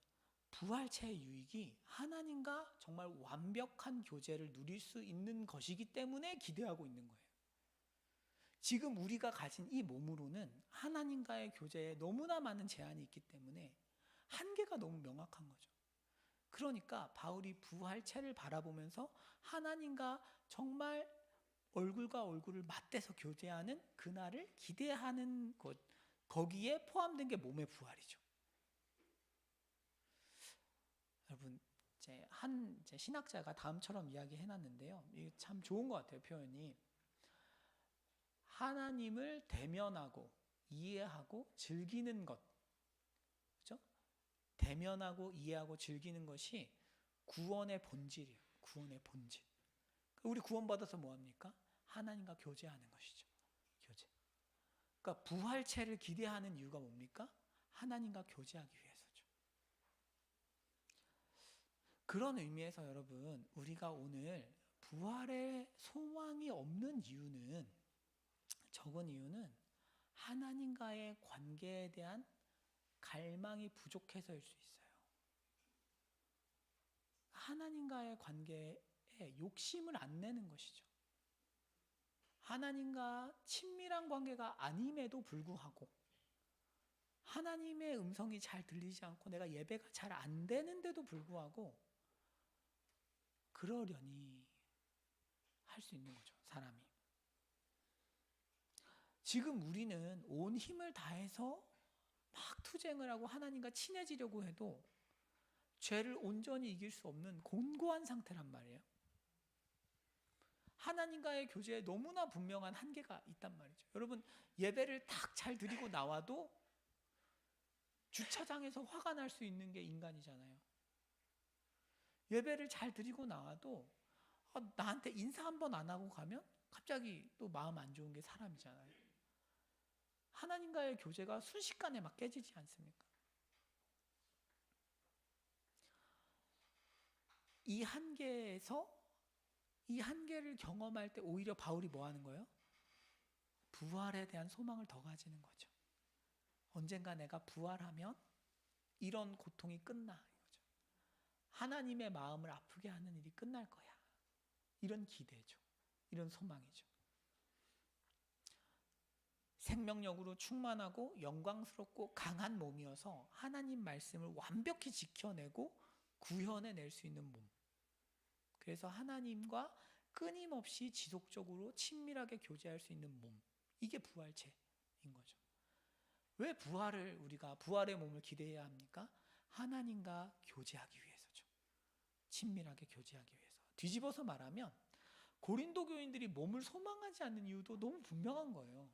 부활체의 유익이 하나님과 정말 완벽한 교제를 누릴 수 있는 것이기 때문에 기대하고 있는 거예요. 지금 우리가 가진 이 몸으로는 하나님과의 교제에 너무나 많은 제한이 있기 때문에 한계가 너무 명확한 거죠. 그러니까 바울이 부활체를 바라보면서 하나님과 정말 얼굴과 얼굴을 맞대서 교제하는 그날을 기대하는 것, 거기에 포함된 게 몸의 부활이죠. 여러분, 제 신학자가 다음처럼 이야기해놨는데요. 이게 참 좋은 것 같아요. 표현이 하나님을 대면하고 이해하고 즐기는 것, 그렇죠? 대면하고 이해하고 즐기는 것이 구원의 본질이에요. 구원의 본질. 우리 구원받아서 뭐합니까? 하나님과 교제하는 것이죠. 교제. 그러니까 부활체를 기대하는 이유가 뭡니까? 하나님과 교제하기 위해서죠. 그런 의미에서 여러분, 우리가 오늘 부활의 소망이 없는 이유는, 적은 이유는 하나님과의 관계에 대한 갈망이 부족해서일 수 있어요. 하나님과의 관계에 욕심을 안 내는 것이죠. 하나님과 친밀한 관계가 아님에도 불구하고, 하나님의 음성이 잘 들리지 않고 내가 예배가 잘 안 되는데도 불구하고 그러려니 할 수 있는 거죠, 사람이. 지금 우리는 온 힘을 다해서 막 투쟁을 하고 하나님과 친해지려고 해도 죄를 온전히 이길 수 없는 곤고한 상태란 말이에요. 하나님과의 교제에 너무나 분명한 한계가 있단 말이죠. 여러분, 예배를 딱 잘 드리고 나와도 주차장에서 화가 날 수 있는 게 인간이잖아요. 예배를 잘 드리고 나와도 나한테 인사 한번 안 하고 가면 갑자기 또 마음 안 좋은 게 사람이잖아요. 하나님과의 교제가 순식간에 막 깨지지 않습니까? 이 한계에서 이 한계를 경험할 때 오히려 바울이 뭐 하는 거예요? 부활에 대한 소망을 더 가지는 거죠. 언젠가 내가 부활하면 이런 고통이 끝나, 이거죠. 하나님의 마음을 아프게 하는 일이 끝날 거야. 이런 기대죠. 이런 소망이죠. 생명력으로 충만하고 영광스럽고 강한 몸이어서 하나님 말씀을 완벽히 지켜내고 구현해낼 수 있는 몸. 그래서 하나님과 끊임없이 지속적으로 친밀하게 교제할 수 있는 몸. 이게 부활체인 거죠. 왜 우리가 부활의 몸을 기대해야 합니까? 하나님과 교제하기 위해서죠. 친밀하게 교제하기 위해서. 뒤집어서 말하면 고린도 교인들이 몸을 소망하지 않는 이유도 너무 분명한 거예요.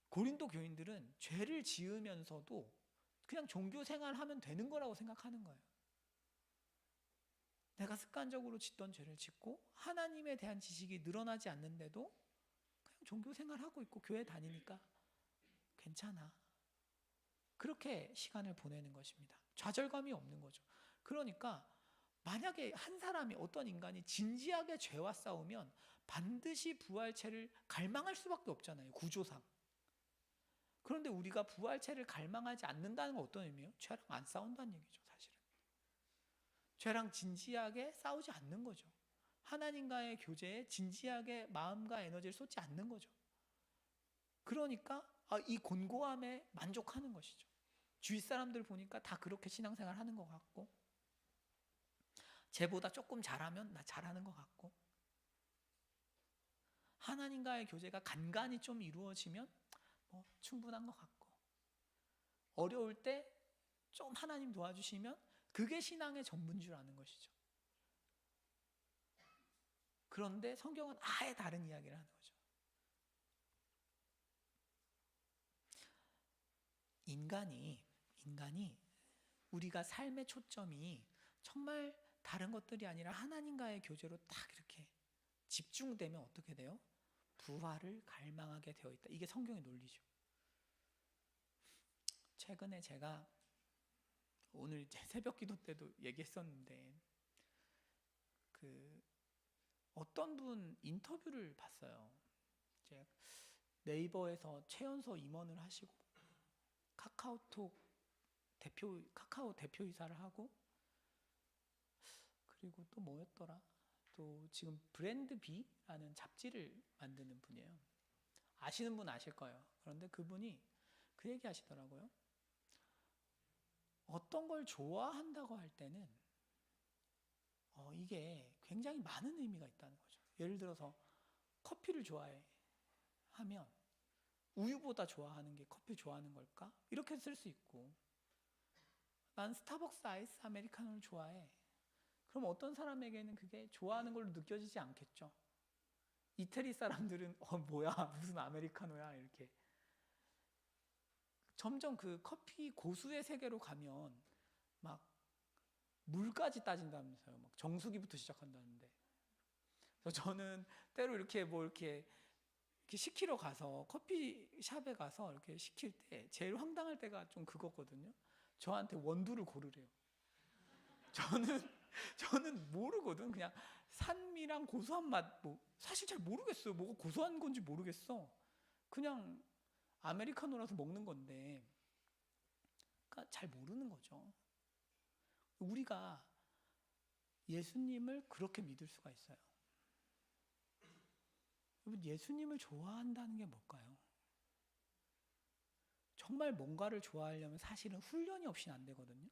고린도 교인들은 죄를 지으면서도 그냥 종교 생활하면 되는 거라고 생각하는 거예요. 내가 습관적으로 짓던 죄를 짓고 하나님에 대한 지식이 늘어나지 않는데도 그냥 종교 생활하고 있고 교회 다니니까 괜찮아. 그렇게 시간을 보내는 것입니다. 좌절감이 없는 거죠. 그러니까 만약에 한 사람이, 어떤 인간이 진지하게 죄와 싸우면 반드시 부활체를 갈망할 수밖에 없잖아요. 구조상. 그런데 우리가 부활체를 갈망하지 않는다는 건 어떤 의미예요? 죄랑 안 싸운다는 얘기죠, 사실은. 죄랑 진지하게 싸우지 않는 거죠. 하나님과의 교제에 진지하게 마음과 에너지를 쏟지 않는 거죠. 그러니까 이 곤고함에 만족하는 것이죠. 주위 사람들 보니까 다 그렇게 신앙생활 하는 것 같고, 쟤보다 조금 잘하면 나 잘하는 것 같고, 하나님과의 교제가 간간히 좀 이루어지면 충분한 것 같고, 어려울 때 좀 하나님 도와주시면 그게 신앙의 전부인 줄 아는 것이죠. 그런데 성경은 아예 다른 이야기를 하는 거죠. 인간이 우리가 삶의 초점이 정말 다른 것들이 아니라 하나님과의 교제로 딱 이렇게 집중되면 어떻게 돼요? 부활을 갈망하게 되어 있다. 이게 성경의 논리죠. 최근에 제가 오늘 제 새벽 기도 때도 얘기했었는데, 어떤 분 인터뷰를 봤어요. 이제 네이버에서 최연소 임원을 하시고 카카오 대표이사를 하고, 그리고 또 뭐였더라? 또 지금 브랜드 B라는 잡지를 만드는 분이에요. 아시는 분 아실 거예요. 그런데 그분이 그 얘기 하시더라고요. 어떤 걸 좋아한다고 할 때는 이게 굉장히 많은 의미가 있다는 거죠. 예를 들어서 커피를 좋아해 하면 우유보다 좋아하는 게 커피 좋아하는 걸까? 이렇게 쓸 수 있고, 난 스타벅스 아이스 아메리카노를 좋아해. 그럼 어떤 사람에게는 그게 좋아하는 걸로 느껴지지 않겠죠. 이태리 사람들은 뭐야 무슨 아메리카노야 이렇게. 점점 그 커피 고수의 세계로 가면 막 물까지 따진다면서요. 막 정수기부터 시작한다는데. 그래서 저는 때로 이렇게 이렇게 시키러 가서 커피숍에 가서 이렇게 시킬 때 제일 황당할 때가 좀 그거거든요. 저한테 원두를 고르래요. 저는 모르거든. 그냥 산미랑 고소한 맛, 사실 잘 모르겠어요. 뭐가 고소한 건지 모르겠어. 그냥 아메리카노라서 먹는 건데, 그러니까 잘 모르는 거죠. 우리가 예수님을 그렇게 믿을 수가 있어요. 여러분, 예수님을 좋아한다는 게 뭘까요? 정말 뭔가를 좋아하려면 사실은 훈련이 없이는 안 되거든요.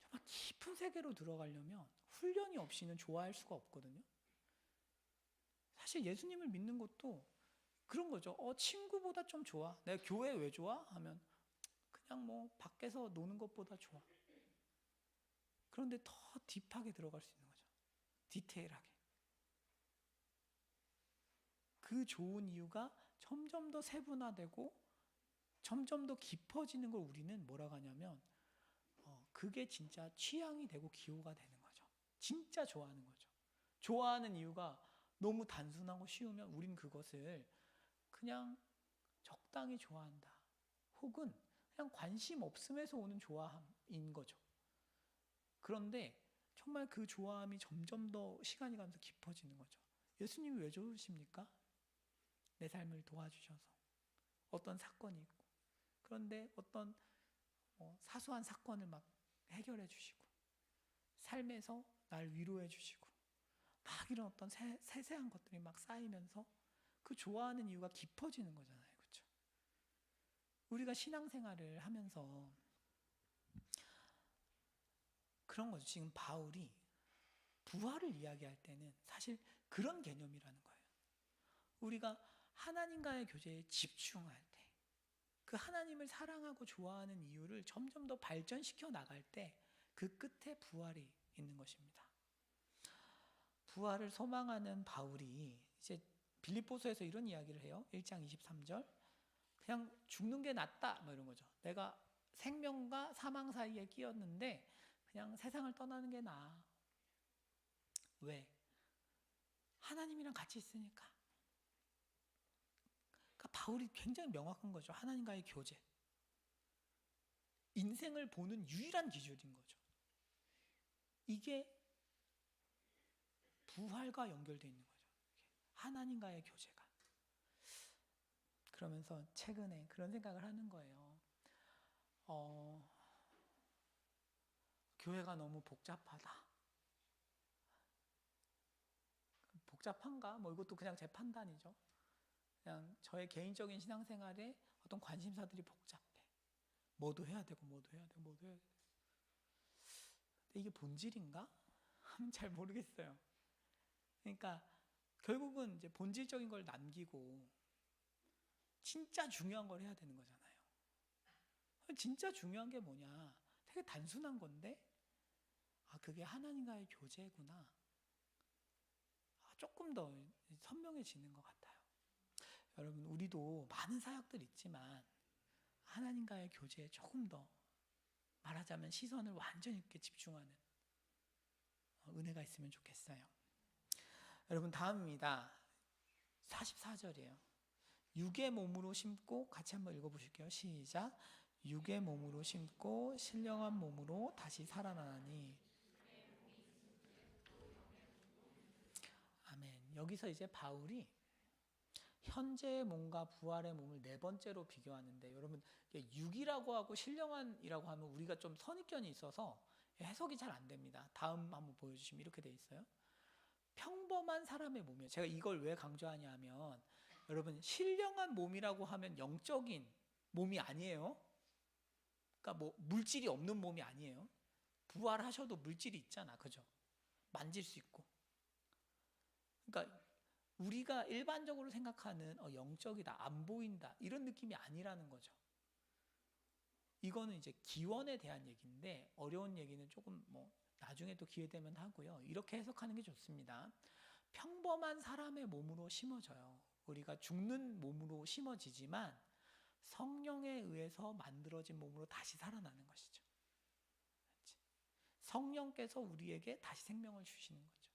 정말 깊은 세계로 들어가려면 훈련이 없이는 좋아할 수가 없거든요. 사실 예수님을 믿는 것도 그런 거죠. 친구보다 좀 좋아. 내가 교회 왜 좋아? 하면 그냥 밖에서 노는 것보다 좋아. 그런데 더 딥하게 들어갈 수 있는 거죠. 디테일하게. 그 좋은 이유가 점점 더 세분화되고 점점 더 깊어지는 걸 우리는 뭐라고 하냐면 그게 진짜 취향이 되고 기호가 되는 거죠. 진짜 좋아하는 거죠. 좋아하는 이유가 너무 단순하고 쉬우면 우린 그것을 그냥 적당히 좋아한다. 혹은 그냥 관심 없음에서 오는 좋아함인 거죠. 그런데 정말 그 좋아함이 점점 더 시간이 가면서 깊어지는 거죠. 예수님이 왜 좋으십니까? 내 삶을 도와주셔서. 어떤 사건이 있고. 그런데 어떤 사소한 사건을 막 해결해 주시고, 삶에서 날 위로해 주시고, 막 이런 어떤 세세한 것들이 막 쌓이면서 그 좋아하는 이유가 깊어지는 거잖아요. 그렇죠? 우리가 신앙생활을 하면서 그런 거죠. 지금 바울이 부활을 이야기할 때는 사실 그런 개념이라는 거예요. 우리가 하나님과의 교제에 집중할 때, 그 하나님을 사랑하고 좋아하는 이유를 점점 더 발전시켜 나갈 때 그 끝에 부활이 있는 것입니다. 부활을 소망하는 바울이 이제 빌립보서에서 이런 이야기를 해요. 1장 23절. 그냥 죽는 게 낫다 뭐 이런 거죠. 내가 생명과 사망 사이에 끼었는데 그냥 세상을 떠나는 게 나아. 왜? 하나님이랑 같이 있으니까. 그러니까 바울이 굉장히 명확한 거죠. 하나님과의 교제. 인생을 보는 유일한 기준인 거죠. 이게 부활과 연결되어 있는 거죠. 하나님과의 교제가. 그러면서 최근에 그런 생각을 하는 거예요. 교회가 너무 복잡하다. 복잡한가? 이것도 그냥 제 판단이죠. 그냥 저의 개인적인 신앙생활에 어떤 관심사들이 복잡해. 뭐도 해야 되고 뭐도 해야 되고 뭐도 해야 되고. 근데 이게 본질인가? 하면 잘 모르겠어요. 그러니까 결국은 이제 본질적인 걸 남기고 진짜 중요한 걸 해야 되는 거잖아요. 진짜 중요한 게 뭐냐? 되게 단순한 건데, 그게 하나님과의 교제구나. 조금 더 선명해지는 것 같아요. 여러분, 우리도 많은 사역들 있지만 하나님과의 교제에 조금 더, 말하자면 시선을 완전히 있게 집중하는 은혜가 있으면 좋겠어요. 여러분, 다음입니다. 44절이에요. 육의 몸으로 심고, 같이 한번 읽어보실게요. 시작. 육의 몸으로 심고 신령한 몸으로 다시 살아나니. 아멘. 여기서 이제 바울이 현재의 몸과 부활의 몸을 네 번째로 비교하는데, 여러분, 육이라고 하고 신령한이라고 하면 우리가 좀 선입견이 있어서 해석이 잘 안 됩니다. 다음 한번 보여주시면 이렇게 돼 있어요. 평범한 사람의 몸이에요. 제가 이걸 왜 강조하냐 하면, 여러분, 신령한 몸이라고 하면 영적인 몸이 아니에요. 그러니까 뭐 물질이 없는 몸이 아니에요. 부활하셔도 물질이 있잖아, 그죠? 만질 수 있고. 그러니까 우리가 일반적으로 생각하는 영적이다, 안 보인다, 이런 느낌이 아니라는 거죠. 이거는 이제 기원에 대한 얘기인데, 어려운 얘기는 조금 나중에 또 기회 되면 하고요. 이렇게 해석하는 게 좋습니다. 평범한 사람의 몸으로 심어져요. 우리가 죽는 몸으로 심어지지만 성령에 의해서 만들어진 몸으로 다시 살아나는 것이죠. 성령께서 우리에게 다시 생명을 주시는 거죠.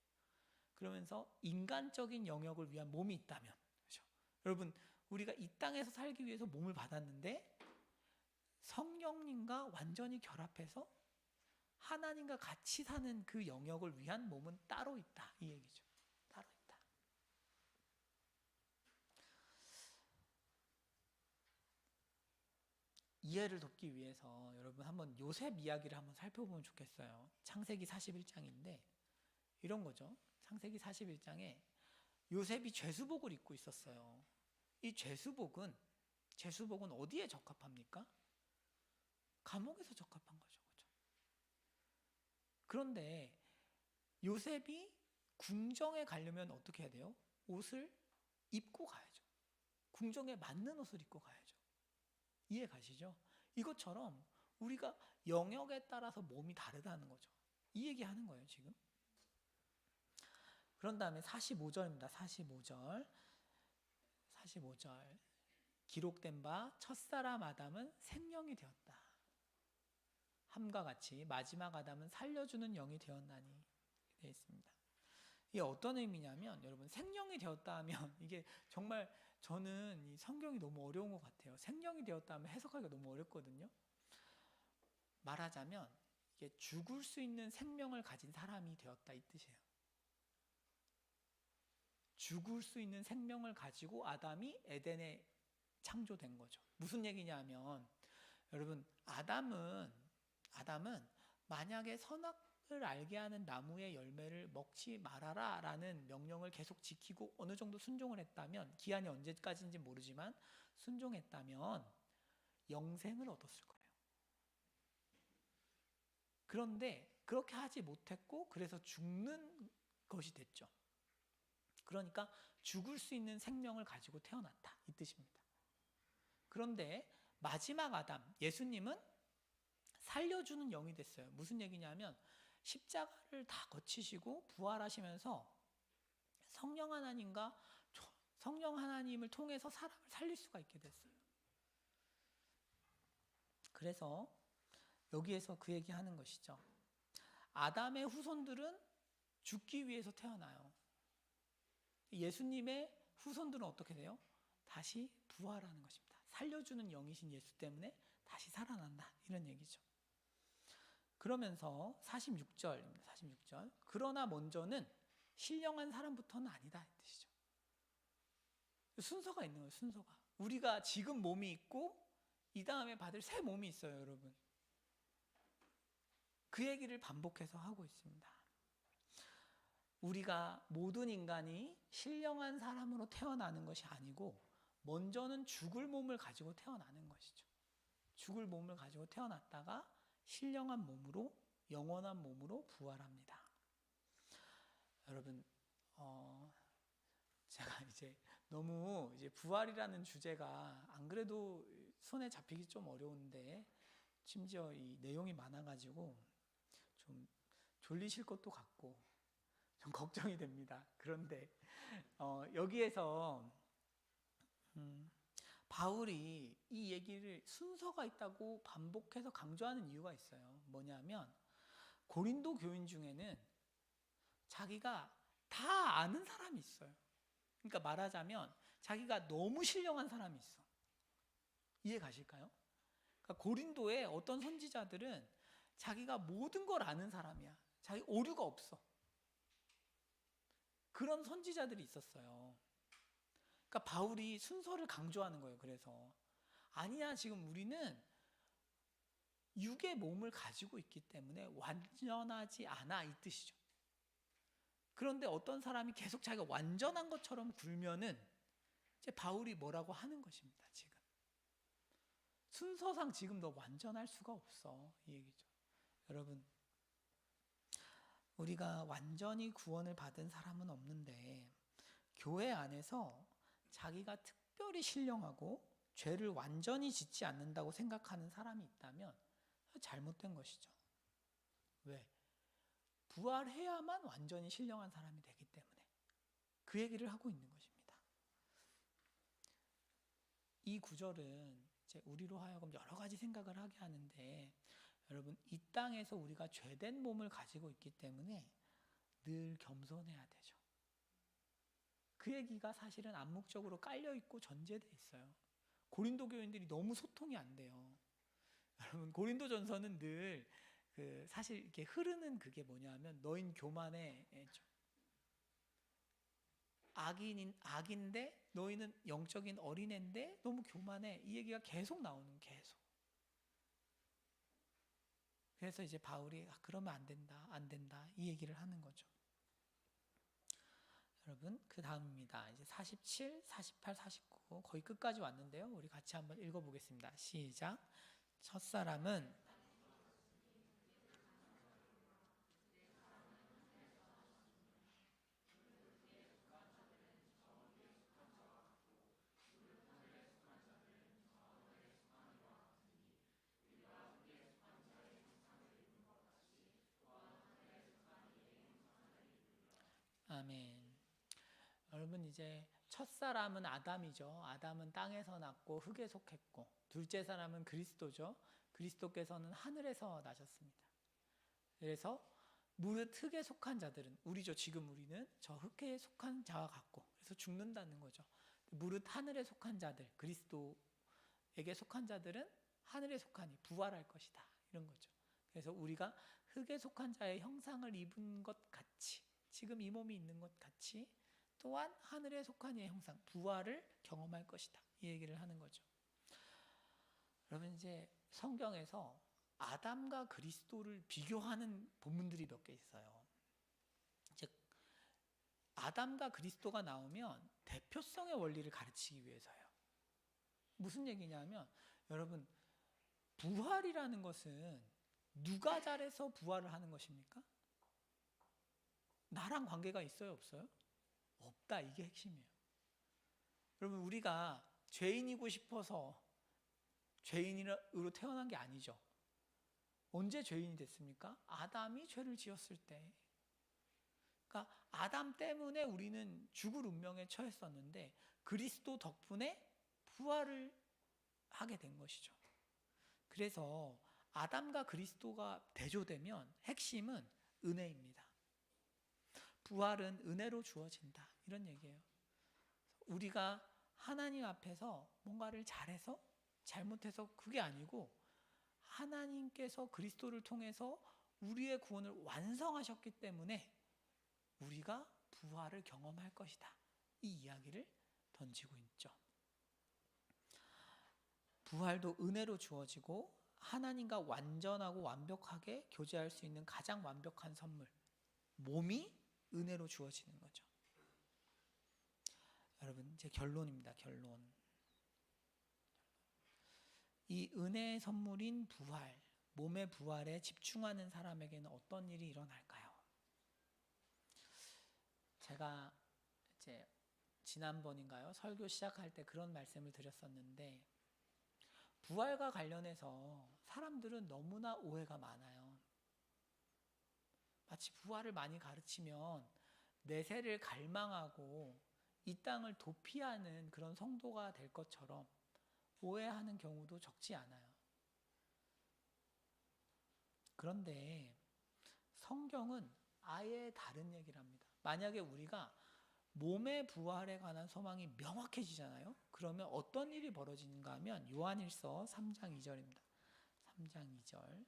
그러면서 인간적인 영역을 위한 몸이 있다면, 그렇죠? 여러분, 우리가 이 땅에서 살기 위해서 몸을 받았는데 성령님과 완전히 결합해서 하나님과 같이 사는 그 영역을 위한 몸은 따로 있다, 이 얘기죠. 따로 있다. 이해를 돕기 위해서 여러분 한번 요셉 이야기를 한번 살펴보면 좋겠어요. 창세기 41장인데 이런 거죠. 창세기 41장에 요셉이 죄수복을 입고 있었어요. 이 죄수복은 어디에 적합합니까? 감옥에서 적합한 거죠. 그렇죠? 그런데 요셉이 궁정에 가려면 어떻게 해야 돼요? 옷을 입고 가야죠. 궁정에 맞는 옷을 입고 가야죠. 이해 가시죠? 이것처럼 우리가 영역에 따라서 몸이 다르다는 거죠. 이 얘기하는 거예요, 지금. 그런 다음에 45절입니다. 45절. 기록된 바 첫사람 아담은 생명이 되었다. 함과 같이 마지막 아담은 살려주는 영이 되었나니 되어 있습니다. 이게 어떤 의미냐면, 여러분, 생명이 되었다 하면 이게 정말 저는 이 성경이 너무 어려운 것 같아요. 생명이 되었다 하면 해석하기가 너무 어렵거든요. 말하자면 이게 죽을 수 있는 생명을 가진 사람이 되었다, 이 뜻이에요. 죽을 수 있는 생명을 가지고 아담이 에덴에 창조된 거죠. 무슨 얘기냐면, 여러분, 아담은 만약에 선악을 알게 하는 나무의 열매를 먹지 말아라 라는 명령을 계속 지키고 어느 정도 순종을 했다면, 기한이 언제까지인지 모르지만 순종했다면 영생을 얻었을 거예요. 그런데 그렇게 하지 못했고 그래서 죽는 것이 됐죠. 그러니까 죽을 수 있는 생명을 가지고 태어났다, 이 뜻입니다. 그런데 마지막 아담, 예수님은 살려주는 영이 됐어요. 무슨 얘기냐면 십자가를 다 거치시고 부활하시면서 성령 하나님을 통해서 사람을 살릴 수가 있게 됐어요. 그래서 여기에서 그 얘기하는 것이죠. 아담의 후손들은 죽기 위해서 태어나요. 예수님의 후손들은 어떻게 돼요? 다시 부활하는 것입니다. 살려주는 영이신 예수 때문에 다시 살아난다, 이런 얘기죠. 그러면서 46절입니다. 46절. 그러나 먼저는 신령한 사람부터는 아니다, 이 뜻이죠. 순서가 있는 거예요. 순서가. 우리가 지금 몸이 있고 이 다음에 받을 새 몸이 있어요, 여러분. 그 얘기를 반복해서 하고 있습니다. 우리가 모든 인간이 신령한 사람으로 태어나는 것이 아니고 먼저는 죽을 몸을 가지고 태어나는 것이죠. 죽을 몸을 가지고 태어났다가 신령한 몸으로, 영원한 몸으로 부활합니다. 여러분, 제가 이제 너무 이제 부활이라는 주제가 안 그래도 손에 잡히기 좀 어려운데 심지어 이 내용이 많아가지고 좀 졸리실 것도 같고 좀 걱정이 됩니다. 그런데 여기에서 바울이 이 얘기를 순서가 있다고 반복해서 강조하는 이유가 있어요. 뭐냐면 고린도 교인 중에는 자기가 다 아는 사람이 있어요. 그러니까 말하자면 자기가 너무 신령한 사람이 있어. 이해 가실까요? 그러니까 고린도의 어떤 선지자들은 자기가 모든 걸 아는 사람이야. 자기 오류가 없어. 그런 선지자들이 있었어요. 그러니까 바울이 순서를 강조하는 거예요. 그래서 아니야, 지금 우리는 육의 몸을 가지고 있기 때문에 완전하지 않아, 이 뜻이죠. 그런데 어떤 사람이 계속 자기가 완전한 것처럼 굴면은 이제 바울이 뭐라고 하는 것입니다. 지금 순서상 지금 너 완전할 수가 없어, 이 얘기죠. 여러분, 우리가 완전히 구원을 받은 사람은 없는데 교회 안에서 자기가 특별히 신령하고 죄를 완전히 짓지 않는다고 생각하는 사람이 있다면 잘못된 것이죠. 왜? 부활해야만 완전히 신령한 사람이 되기 때문에 그 얘기를 하고 있는 것입니다. 이 구절은 이제 우리로 하여금 여러 가지 생각을 하게 하는데, 여러분, 이 땅에서 우리가 죄된 몸을 가지고 있기 때문에 늘 겸손해야 되죠. 그 얘기가 사실은 암묵적으로 깔려있고 전제되어 있어요. 고린도 교인들이 너무 소통이 안 돼요. 여러분, 고린도전서는 늘 사실 이렇게 흐르는 그게 뭐냐면 너흰 교만해, 악인데 너희는 영적인 어린애인데 너무 교만해, 이 얘기가 계속 나오는, 계속. 그래서 이제 바울이 그러면 안 된다 이 얘기를 하는 거죠. 여러분, 그 다음입니다. 이제 47, 48, 49 거의 끝까지 왔는데요. 우리 같이 한번 읽어보겠습니다. 시작. 첫사람은 아멘. 여러분, 이제 첫사람은 아담이죠. 아담은 땅에서 났고 흙에 속했고, 둘째 사람은 그리스도죠. 그리스도께서는 하늘에서 나셨습니다. 그래서 무릇 흙에 속한 자들은, 우리죠. 지금 우리는 저 흙에 속한 자와 같고, 그래서 죽는다는 거죠. 무릇 하늘에 속한 자들, 그리스도에게 속한 자들은 하늘에 속하니 부활할 것이다, 이런 거죠. 그래서 우리가 흙에 속한 자의 형상을 입은 것 같이, 지금 이 몸이 있는 것 같이 또한 하늘에 속한 이의 형상, 부활을 경험할 것이다, 이 얘기를 하는 거죠. 여러분, 이제 성경에서 아담과 그리스도를 비교하는 본문들이 몇 개 있어요. 즉, 아담과 그리스도가 나오면 대표성의 원리를 가르치기 위해서요. 무슨 얘기냐면, 여러분, 부활이라는 것은 누가 잘해서 부활을 하는 것입니까? 나랑 관계가 있어요, 없어요? 없다, 이게 핵심이에요. 여러분, 우리가 죄인이고 싶어서 죄인으로 태어난 게 아니죠. 언제 죄인이 됐습니까? 아담이 죄를 지었을 때. 그러니까 아담 때문에 우리는 죽을 운명에 처했었는데 그리스도 덕분에 부활을 하게 된 것이죠. 그래서 아담과 그리스도가 대조되면 핵심은 은혜입니다. 부활은 은혜로 주어진다, 이런 얘기예요. 우리가 하나님 앞에서 뭔가를 잘해서 잘못해서 그게 아니고 하나님께서 그리스도를 통해서 우리의 구원을 완성하셨기 때문에 우리가 부활을 경험할 것이다, 이 이야기를 던지고 있죠. 부활도 은혜로 주어지고 하나님과 완전하고 완벽하게 교제할 수 있는 가장 완벽한 선물, 몸이 은혜로 주어지는 거죠. 여러분, 이제 결론입니다. 결론. 이 은혜의 선물인 부활, 몸의 부활에 집중하는 사람에게는 어떤 일이 일어날까요? 제가 이제 지난번인가요? 설교 시작할 때 그런 말씀을 드렸었는데, 부활과 관련해서 사람들은 너무나 오해가 많아요. 마치 부활을 많이 가르치면 내세를 갈망하고 이 땅을 도피하는 그런 성도가 될 것처럼 오해하는 경우도 적지 않아요. 그런데 성경은 아예 다른 얘기를 합니다. 만약에 우리가 몸의 부활에 관한 소망이 명확해지잖아요. 그러면 어떤 일이 벌어지는가 하면 요한일서 3장 2절입니다. 3장 2절.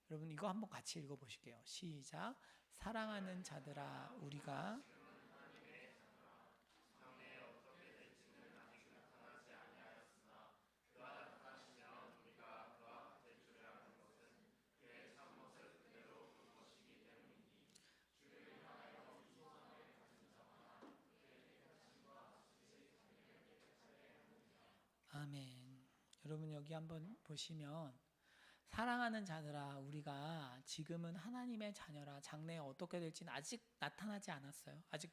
여러분 이거 한번 같이 읽어보실게요. 시작. 사랑하는 자들아 우리가 아멘. 여러분 여기 한번 보시면 사랑하는 자들아 우리가 지금은 하나님의 자녀라 장래에 어떻게 될지는 아직 나타나지 않았어요. 아직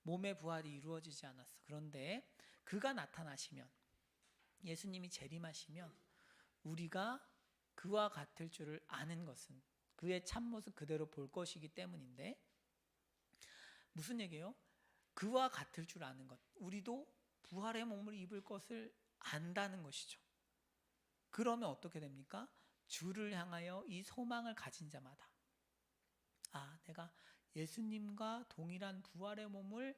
몸의 부활이 이루어지지 않았어. 그런데 그가 나타나시면 예수님이 재림하시면 우리가 그와 같을 줄을 아는 것은 그의 참모습 그대로 볼 것이기 때문인데 무슨 얘기예요? 그와 같을 줄 아는 것. 우리도 부활의 몸을 입을 것을 안다는 것이죠. 그러면 어떻게 됩니까? 주를 향하여 이 소망을 가진 자마다 내가 예수님과 동일한 부활의 몸을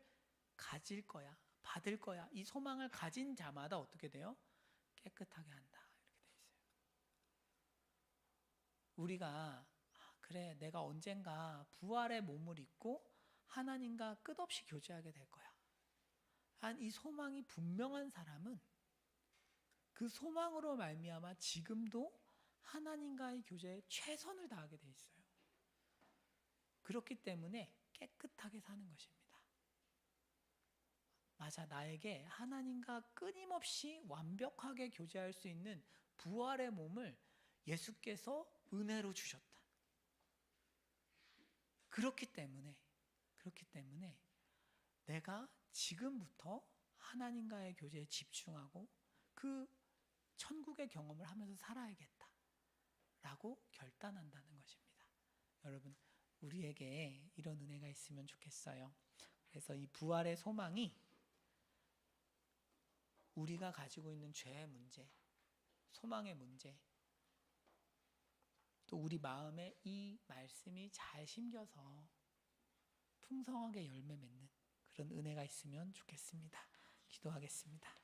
가질 거야. 받을 거야. 이 소망을 가진 자마다 어떻게 돼요? 깨끗하게 한다. 이렇게 돼 있어요. 우리가 그래 내가 언젠가 부활의 몸을 입고 하나님과 끝없이 교제하게 될 거야. 한 이 소망이 분명한 사람은 그 소망으로 말미암아 지금도 하나님과의 교제에 최선을 다하게 돼 있어요. 그렇기 때문에 깨끗하게 사는 것입니다. 맞아, 나에게 하나님과 끊임없이 완벽하게 교제할 수 있는 부활의 몸을 예수께서 은혜로 주셨다. 그렇기 때문에 내가 지금부터 하나님과의 교제에 집중하고 그 천국의 경험을 하면서 살아야겠다 라고 결단한다는 것입니다. 여러분 우리에게 이런 은혜가 있으면 좋겠어요. 그래서 이 부활의 소망이 우리가 가지고 있는 죄의 문제, 소망의 문제, 또 우리 마음에 이 말씀이 잘 심겨서 풍성하게 열매 맺는 그런 은혜가 있으면 좋겠습니다. 기도하겠습니다.